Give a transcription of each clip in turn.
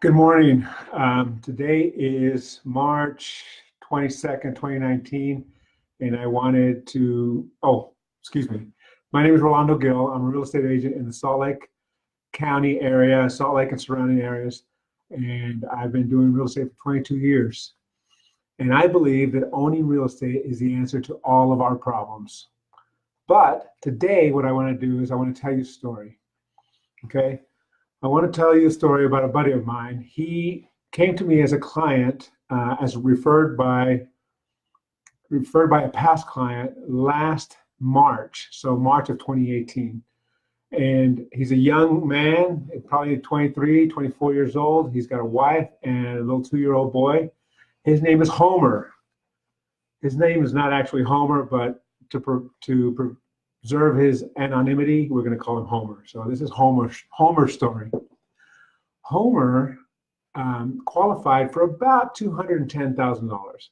Good morning. Today is March 22nd, 2019, and I wanted to, excuse me. My name is Rolando Gill. I'm a real estate agent in the Salt Lake County area, Salt Lake and surrounding areas, and I've been doing real estate for 22 years. And I believe that owning real estate is the answer to all of our problems. But today, what I want to do is I want to tell you a story, okay? I want to tell you a story about a buddy of mine. He came to me as a client, as referred by a past client last March, so March of 2018. And he's a young man, probably 23, 24 years old. He's got a wife and a little 2-year-old boy. His name is Homer. His name is not actually Homer, but to preserve his anonymity, we're going to call him Homer. So this is Homer's story. Homer qualified for about $210,000,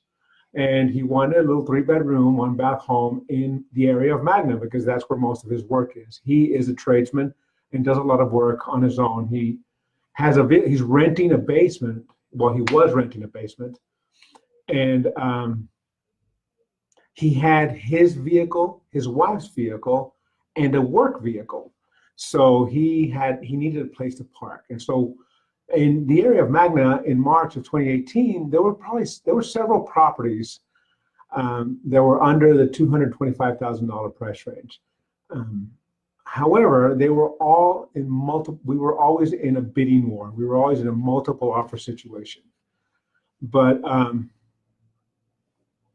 and he wanted a little 3-bedroom, 1-bath home in the area of Magna because that's where most of his work is. He is a tradesman and does a lot of work on his own. He's renting a basement. Well, he was renting a basement, and he had his vehicle, his wife's vehicle, and a work vehicle. So he needed a place to park. And so in the area of Magna in March of 2018, there were several properties that were under the $225,000 price range. However, they were all we were always in a bidding war. We were always in a multiple offer situation. But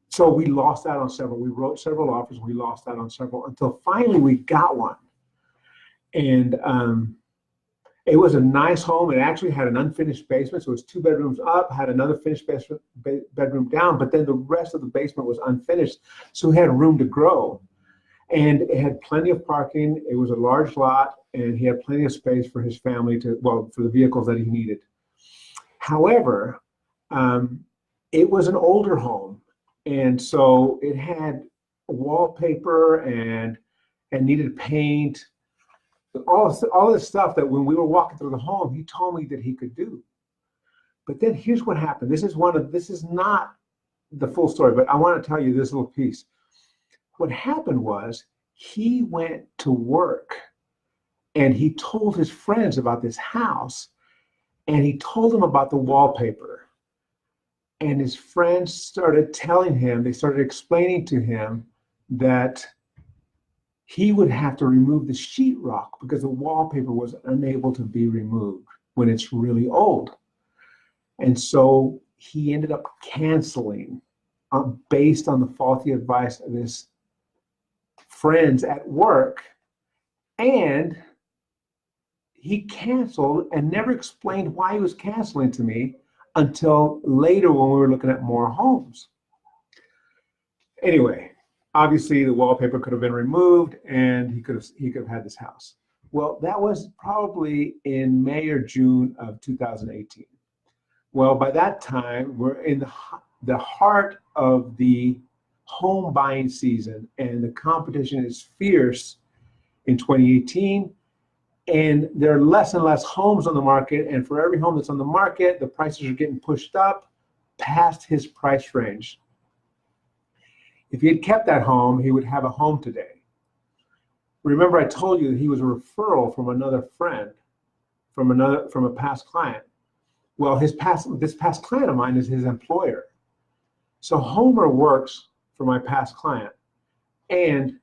so we lost out on several. We wrote several offers. We lost out on several until finally we got one. And it was a nice home. It actually had an unfinished basement. So it was 2 bedrooms up, had another finished bedroom down, but then the rest of the basement was unfinished. So he had room to grow. And it had plenty of parking. It was a large lot, and he had plenty of space for his family for the vehicles that he needed. However, it was an older home. And so it had wallpaper and needed paint, all this stuff that when we were walking through the home, he told me that he could do. But then here's what happened. This is not the full story, but I want to tell you this little piece. What happened was he went to work and he told his friends about this house, and he told them about the wallpaper. And his friends started telling him, they started explaining to him that he would have to remove the sheetrock because the wallpaper was unable to be removed when it's really old. And so he ended up canceling based on the faulty advice of his friends at work. And he canceled and never explained why he was canceling to me until later when we were looking at more homes. Anyway, obviously the wallpaper could have been removed and he could have had this house. Well, that was probably in May or June of 2018. Well, by that time, we're in the heart of the home buying season, and the competition is fierce in 2018. And there are less and less homes on the market. And for every home that's on the market, the prices are getting pushed up past his price range. If he had kept that home, he would have a home today. Remember, I told you that he was a referral from another friend, from a past client. Well, this past client of mine is his employer. So Homer works for my past client. And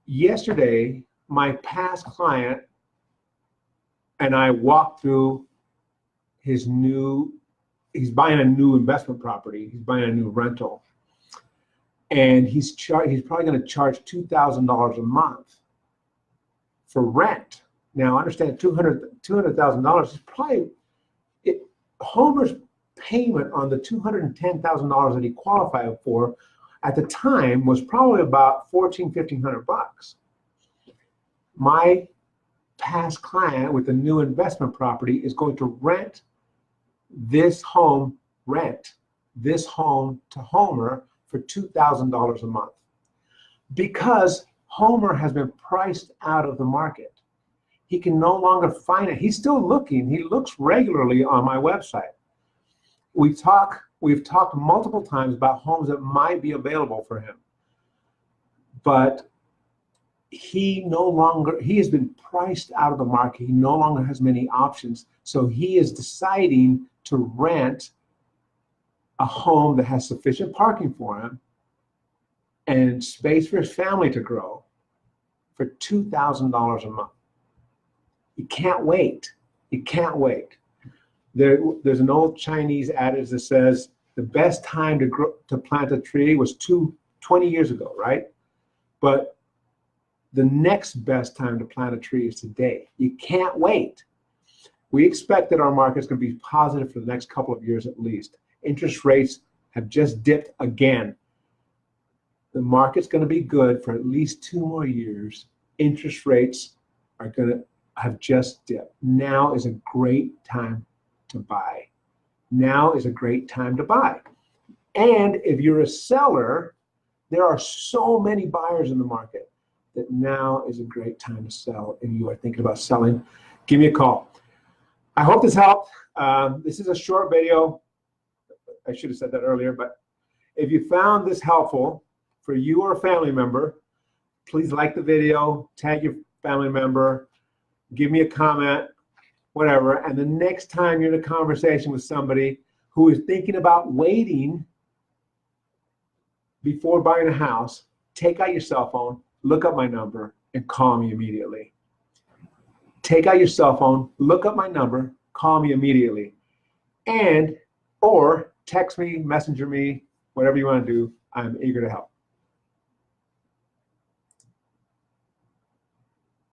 yesterday, my past client and I walked through he's buying a new investment property. He's buying a new rental. And he's probably going to charge $2,000 a month for rent. Now, understand $200,000 is probably Homer's payment on the $210,000 that he qualified for at the time was probably about $1,500. My past client with the new investment property is going to rent this home to Homer for $2,000 a month because Homer has been priced out of the market. He can no longer find it. He's still looking. He looks regularly on my website. We've talked multiple times about homes that might be available for him, but he has been priced out of the market. He no longer has many options. So he is deciding to rent a home that has sufficient parking for him and space for his family to grow for $2,000 a month. You can't wait. You can't wait. There's an old Chinese adage that says the best time to plant a tree was 20 years ago, right? But the next best time to plant a tree is today. You can't wait. We expect that our market's going to be positive for the next couple of years at least. Interest rates have just dipped again. The market's going to be good for at least 2 more years. Interest rates are going to have just dipped. Now is a great time to buy. Now is a great time to buy. And if you're a seller, there are so many buyers in the market that now is a great time to sell. If you are thinking about selling, give me a call. I hope this helped. This is a short video. I should have said that earlier, but if you found this helpful for you or a family member, please like the video, tag your family member, give me a comment, whatever. And the next time you're in a conversation with somebody who is thinking about waiting before buying a house, take out your cell phone, look up my number, and call me immediately. Take out your cell phone, look up my number, call me immediately. Or text me, messenger me, whatever you want to do. I'm eager to help.